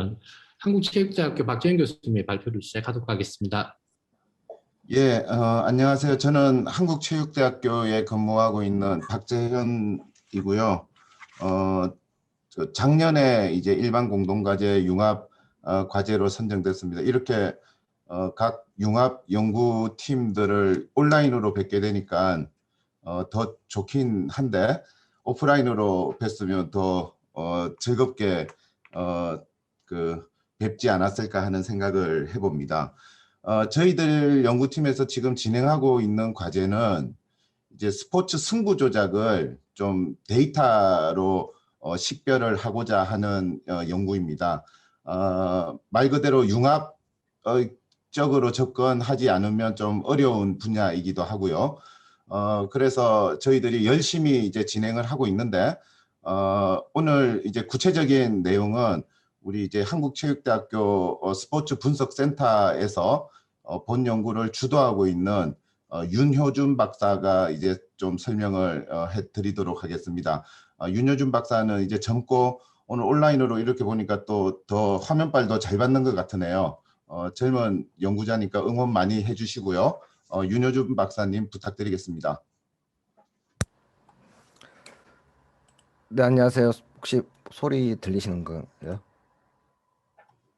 있는 한국체육대학교 박재현 교수님의 발표를 시작하도록 하겠습니다. 예, 안녕하세요. 저는 한국체육대학교에 근무하고 있는 박재현이고요. 작년에 이제 일반 공동과제 융합 과제로 선정됐습니다. 이렇게 각 융합 연구팀들을 온라인으로 뵙게 되니까 더 좋긴 한데 오프라인으로 뵀으면 더 즐겁게 뵙지 않았을까 하는 생각을 해봅니다. 저희들 연구팀에서 지금 진행하고 있는 과제는 이제 스포츠 승부 조작을 좀 데이터로 식별을 하고자 하는 연구입니다. 말 그대로 융합적으로 접근하지 않으면 좀 어려운 분야이기도 하고요. 그래서 저희들이 열심히 이제 진행을 하고 있는데 오늘 이제 구체적인 내용은 우리 이제 한국체육대학교 스포츠 분석센터에서 본 연구를 주도하고 있는 윤효준 박사가 이제 좀 설명을 해드리도록 하겠습니다. 윤효준 박사는 이제 젊고 오늘 온라인으로 이렇게 보니까 또 더 화면빨도 잘 받는 것 같으네요. 젊은 연구자니까 응원 많이 해주시고요. 윤효준 박사님 부탁드리겠습니다. 네, 안녕하세요. 혹시 소리 들리시는 건가요?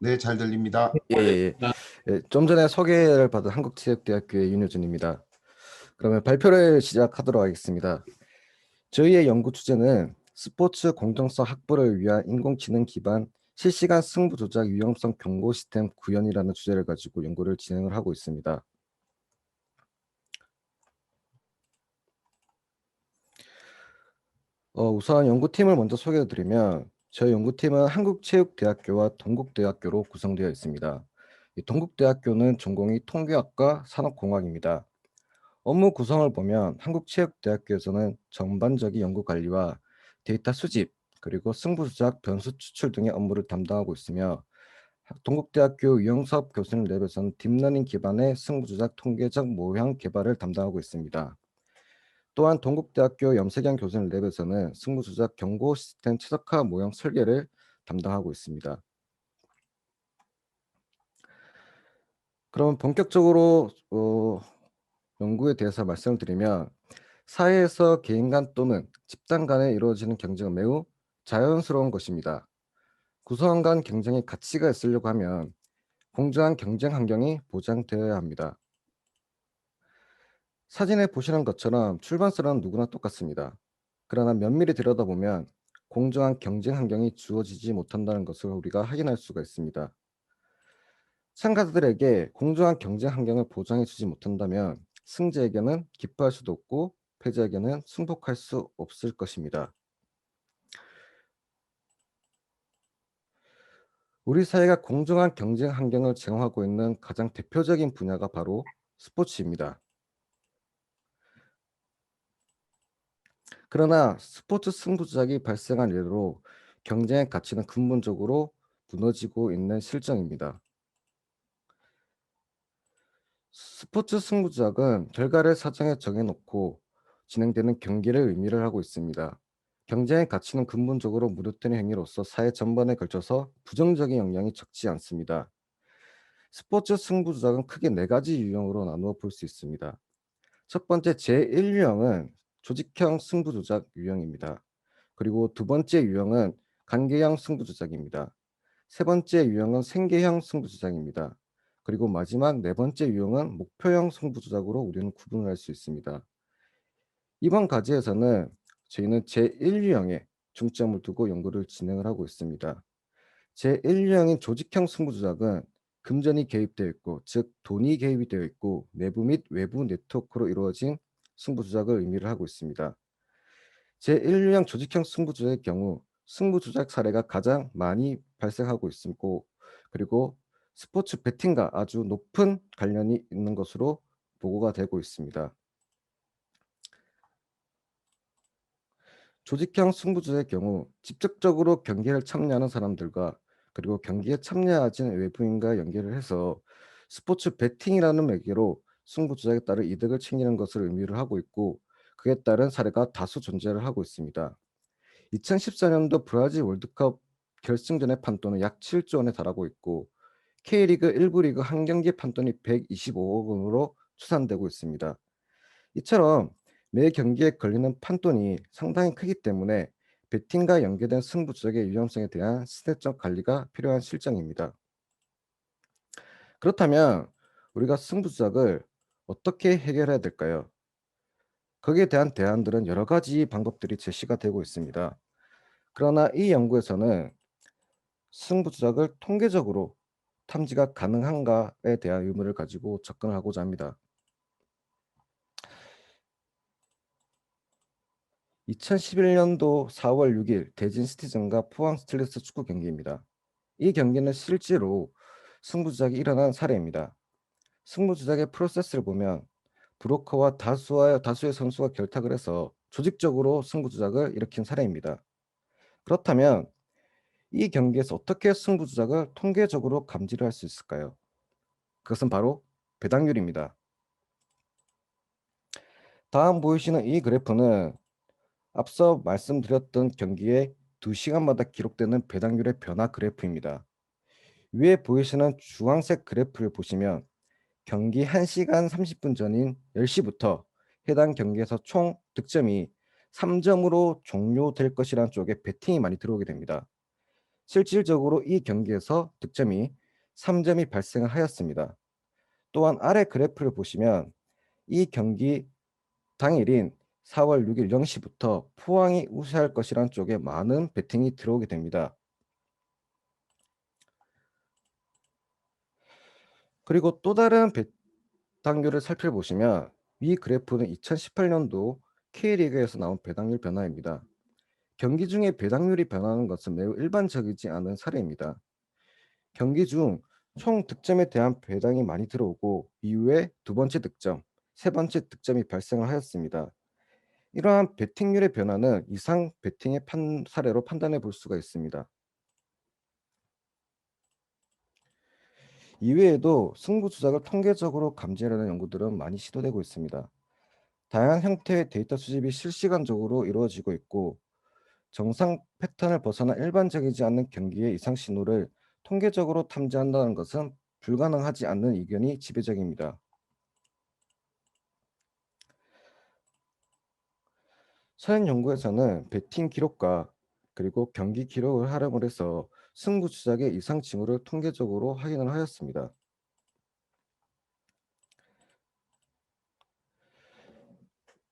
네, 잘 들립니다. 예. 좀 전에 소개를 받은 한국체육대학교의 윤효준입니다. 그러면 발표를 시작하도록 하겠습니다. 저희의 연구 주제는 스포츠 공정성 확보를 위한 인공지능 기반 실시간 승부 조작 위험성 경고 시스템 구현이라는 주제를 가지고 연구를 진행을 하고 있습니다. 우선 연구팀을 먼저 소개해드리면 저희 연구팀은 한국체육대학교와 동국대학교로 구성되어 있습니다. 이 동국대학교는 전공이 통계학과 산업공학입니다. 업무 구성을 보면 한국체육대학교에서는 전반적인 연구관리와 데이터 수집, 그리고 승부조작, 변수 추출 등의 업무를 담당하고 있으며 동국대학교 유영섭 교수님 랩에서는 딥러닝 기반의 승부조작 통계적 모형 개발을 담당하고 있습니다. 또한 동국대학교 염세경 교수님 랩에서는 승부조작 경고 시스템 최적화 모형 설계를 담당하고 있습니다. 그럼 본격적으로 연구에 대해서 말씀을 드리면 사회에서 개인 간 또는 집단 간에 이루어지는 경쟁은 매우 자연스러운 것입니다. 구성원 간 경쟁에 가치가 있으려고 하면 공정한 경쟁 환경이 보장되어야 합니다. 사진에 보시는 것처럼 출발선은 누구나 똑같습니다. 그러나 면밀히 들여다보면 공정한 경쟁 환경이 주어지지 못한다는 것을 우리가 확인할 수가 있습니다. 참가자들에게 공정한 경쟁 환경을 보장해 주지 못한다면 승자에게는 기뻐할 수도 없고 패자에게는 승복할 수 없을 것입니다. 우리 사회가 공정한 경쟁 환경을 제공하고 있는 가장 대표적인 분야가 바로 스포츠입니다. 그러나 스포츠 승부조작이 발생한 이래로 경쟁의 가치는 근본적으로 무너지고 있는 실정입니다. 스포츠 승부조작은 결과를 사전에 정해놓고 진행되는 경기를 의미를 하고 있습니다. 경쟁의 가치는 근본적으로 무너뜨리는 행위로서 사회 전반에 걸쳐서 부정적인 영향이 적지 않습니다. 스포츠 승부조작은 크게 4가지 유형으로 나누어 볼 수 있습니다. 첫 번째 제1유형은 조직형 승부조작 유형입니다. 그리고 두 번째 유형은 관계형 승부조작입니다. 세 번째 유형은 생계형 승부조작입니다. 그리고 마지막 4번째 유형은 목표형 승부조작으로 우리는 구분을 할 수 있습니다. 이번 과제에서는 저희는 제1유형에 중점을 두고 연구를 진행을 하고 있습니다. 제1유형인 조직형 승부조작은 금전이 개입되어 있고, 즉 돈이 개입이 되어 있고 내부 및 외부 네트워크로 이루어진 승부조작을 의미를 하고 있습니다. 제1유형 조직형 승부조작의 경우 승부조작 사례가 가장 많이 발생하고 있고, 그리고 스포츠 베팅과 아주 높은 관련이 있는 것으로 보고가 되고 있습니다. 조직형 승부조작의 경우 직접적으로 경기를 참여하는 사람들과 그리고 경기에 참여하지 않은 외부인과 연계를 해서 스포츠 베팅이라는 매개로 승부조작에 따른 이득을 챙기는 것을 의미를 하고 있고, 그에 따른 사례가 다수 존재를 하고 있습니다. 2014년도 브라질 월드컵 결승전의 판돈은 약 7조 원에 달하고 있고 K리그 1부 리그 한 경기 판돈이 125억 원으로 추산되고 있습니다. 이처럼 매 경기에 걸리는 판돈이 상당히 크기 때문에 베팅과 연계된 승부조작의 위험성에 대한 시대적 관리가 필요한 실정입니다. 그렇다면 우리가 승부조작을 어떻게 해결해야 될까요? 거기에 대한 대안들은 여러 가지 방법들이 제시가 되고 있습니다. 그러나 이 연구에서는 승부조작을 통계적으로 탐지가 가능한가에 대한 의문을 가지고 접근을 하고자 합니다. 2011년도 4월 6일 대진 시티즌과 포항 스틸러스 축구 경기입니다. 이 경기는 실제로 승부조작이 일어난 사례입니다. 승부조작의 프로세스를 보면 브로커와 다수의 선수가 결탁을 해서 조직적으로 승부조작을 일으킨 사례입니다. 그렇다면 이 경기에서 어떻게 승부조작을 통계적으로 감지를 할 수 있을까요? 그것은 바로 배당률입니다. 다음 보이시는 이 그래프는 앞서 말씀드렸던 경기의 2시간마다 기록되는 배당률의 변화 그래프입니다. 위에 보이시는 주황색 그래프를 보시면 경기 1시간 30분 전인 10시부터 해당 경기에서 총 득점이 3점으로 종료될 것이라는 쪽에 베팅이 많이 들어오게 됩니다. 실질적으로 이 경기에서 득점이 3점이 발생을 하였습니다. 또한 아래 그래프를 보시면 이 경기 당일인 4월 6일 0시부터 포항이 우세할 것이라는 쪽에 많은 베팅이 들어오게 됩니다. 그리고 또 다른 배당률을 살펴보시면 위 그래프는 2018년도 K리그에서 나온 배당률 변화입니다. 경기 중에 배당률이 변하는 것은 매우 일반적이지 않은 사례입니다. 경기 중 총 득점에 대한 배당이 많이 들어오고 이후에 두 번째 득점, 세 번째 득점이 발생을 하였습니다. 이러한 베팅률의 변화는 이상 베팅의 사례로 판단해 볼 수가 있습니다. 이외에도 승부 조작을 통계적으로 감지하려는 연구들은 많이 시도되고 있습니다. 다양한 형태의 데이터 수집이 실시간적으로 이루어지고 있고 정상 패턴을 벗어나 일반적이지 않는 경기의 이상 신호를 통계적으로 탐지한다는 것은 불가능하지 않는 의견이 지배적입니다. 서양 연구에서는 배팅 기록과 그리고 경기 기록을 활용을 해서 승부 조작의 이상 징후를 통계적으로 확인을 하였습니다.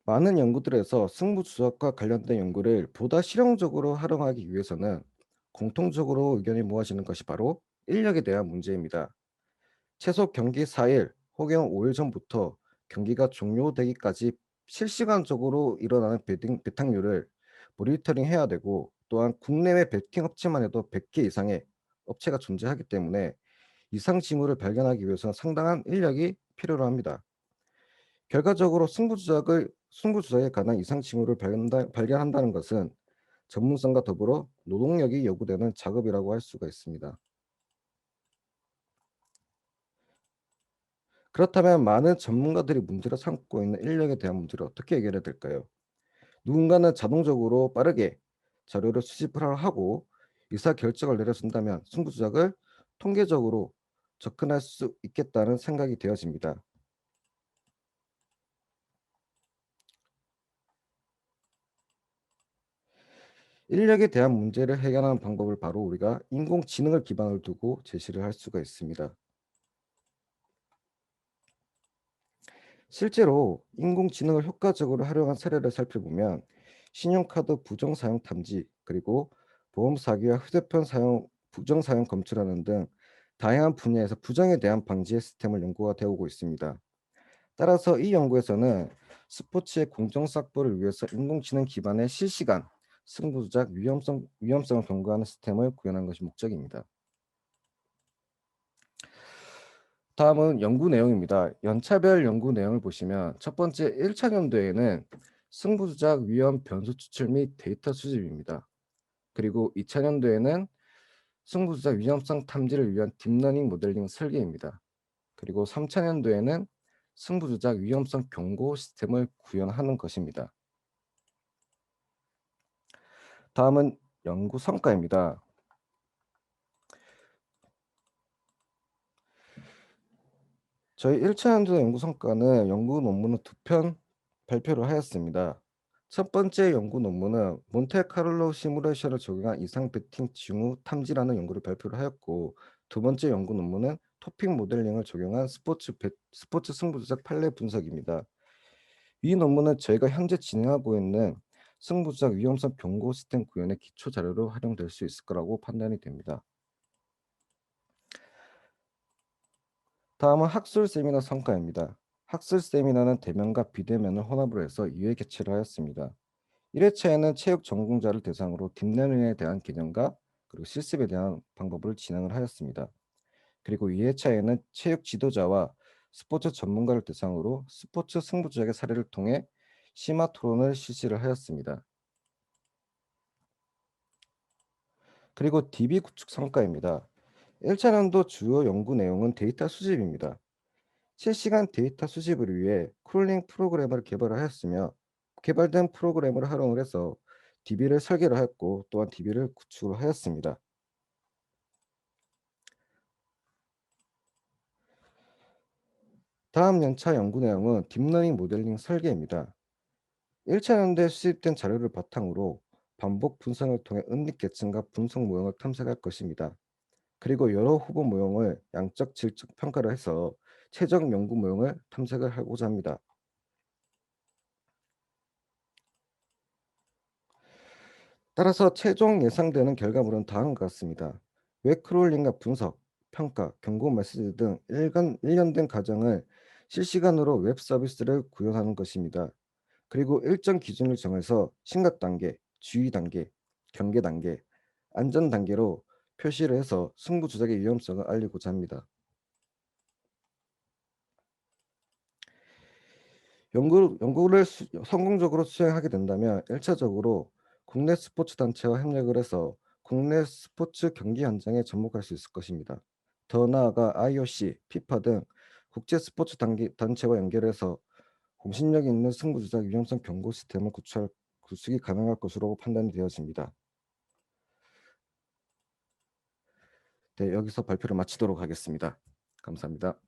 많은 연구들에서 승부 조작과 관련된 연구를 보다 실용적으로 활용하기 위해서는 공통적으로 의견이 모아지는 것이 바로 인력에 대한 문제입니다. 최소 경기 4일 혹은 5일 전부터 경기가 종료되기까지 실시간적으로 일어나는 배당률을 모니터링해야 되고 또한 국내외 베팅 업체만 해도 100개 이상의 업체가 존재하기 때문에 이상 징후를 발견하기 위해서는 상당한 인력이 필요로 합니다. 결과적으로 승부조작에 관한 이상 징후를 발견한다는 것은 전문성과 더불어 노동력이 요구되는 작업이라고 할 수가 있습니다. 그렇다면 많은 전문가들이 문제로 삼고 있는 인력에 대한 문제를 어떻게 해결해야 될까요? 누군가는 자동적으로 빠르게 자료를 수집을 하고 의사 결정을 내려준다면 승부조작을 통계적으로 접근할 수 있겠다는 생각이 되어집니다. 인력에 대한 문제를 해결하는 방법을 바로 우리가 인공지능을 기반으로 두고 제시를 할 수가 있습니다. 실제로 인공지능을 효과적으로 활용한 사례를 살펴보면 신용카드 부정 사용 탐지, 그리고 보험 사기와 휴대폰 사용 부정 사용 검출하는 등 다양한 분야에서 부정에 대한 방지 시스템을 연구가 되고 있습니다. 따라서 이 연구에서는 스포츠의 공정성 확보를 위해서 인공지능 기반의 실시간 승부조작 위험성을 경고하는 시스템을 구현한 것이 목적입니다. 다음은 연구 내용입니다. 연차별 연구 내용을 보시면 첫 번째 1차 연도에는 승부조작 위험 변수 추출 및 데이터 수집입니다. 그리고 2차 연도에는 승부조작 위험성 탐지를 위한 딥러닝 모델링 설계입니다. 그리고 3차 연도에는 승부조작 위험성 경고 시스템을 구현하는 것입니다. 다음은 연구 성과입니다. 저희 1차 연도 연구 성과는 연구 논문을 2편 발표를 하였습니다. 첫 번째 연구 논문은 몬테카를로 시뮬레이션을 적용한 이상 배팅 징후 탐지라는 연구를 발표를 하였고, 두 번째 연구 논문은 토픽 모델링을 적용한 스포츠 승부조작 판례 분석입니다. 이 논문은 저희가 현재 진행하고 있는 승부조작 위험성 경고 시스템 구현의 기초 자료로 활용될 수 있을 거라고 판단이 됩니다. 다음은 학술 세미나 성과입니다. 학술 세미나는 대면과 비대면을 혼합을 해서 2회 개최를 하였습니다. 1회차에는 체육 전공자를 대상으로 딥러닝에 대한 개념과 그리고 실습에 대한 방법을 진행을 하였습니다. 그리고 2회차에는 체육 지도자와 스포츠 전문가를 대상으로 스포츠 승부조작의 사례를 통해 심화 토론을 실시를 하였습니다. 그리고 DB 구축 성과입니다. 1차년도 주요 연구 내용은 데이터 수집입니다. 실시간 데이터 수집을 위해 크롤링 프로그램을 개발하였으며, 개발된 프로그램을 활용을 해서 DB를 설계를 하였고 또한 DB를 구축을 하였습니다. 다음 연차 연구 내용은 딥러닝 모델링 설계입니다. 1차 연도에 수집된 자료를 바탕으로 반복 분석을 통해 은닉 계층과 분석 모형을 탐색할 것입니다. 그리고 여러 후보 모형을 양적 질적 평가를 해서 최종 연구 모형을 탐색을 하고자 합니다. 따라서 최종 예상되는 결과물은 다음과 같습니다. 웹 크롤링과 분석, 평가, 경고 메시지 등 일련된 과정을 실시간으로 웹 서비스를 구현하는 것입니다. 그리고 일정 기준을 정해서 심각 단계, 주의 단계, 경계 단계, 안전 단계로 표시를 해서 승부 조작의 위험성을 알리고자 합니다. 연구를 성공적으로 수행하게 된다면 1차적으로 국내 스포츠 단체와 협력을 해서 국내 스포츠 경기 현장에 접목할 수 있을 것입니다. 더 나아가 IOC, 피파 등 국제 스포츠 단체와 연결해서 공신력 있는 승부 조작 위험성 경고 시스템을 구축이 가능할 것으로 판단이 되어집니다. 네, 여기서 발표를 마치도록 하겠습니다. 감사합니다.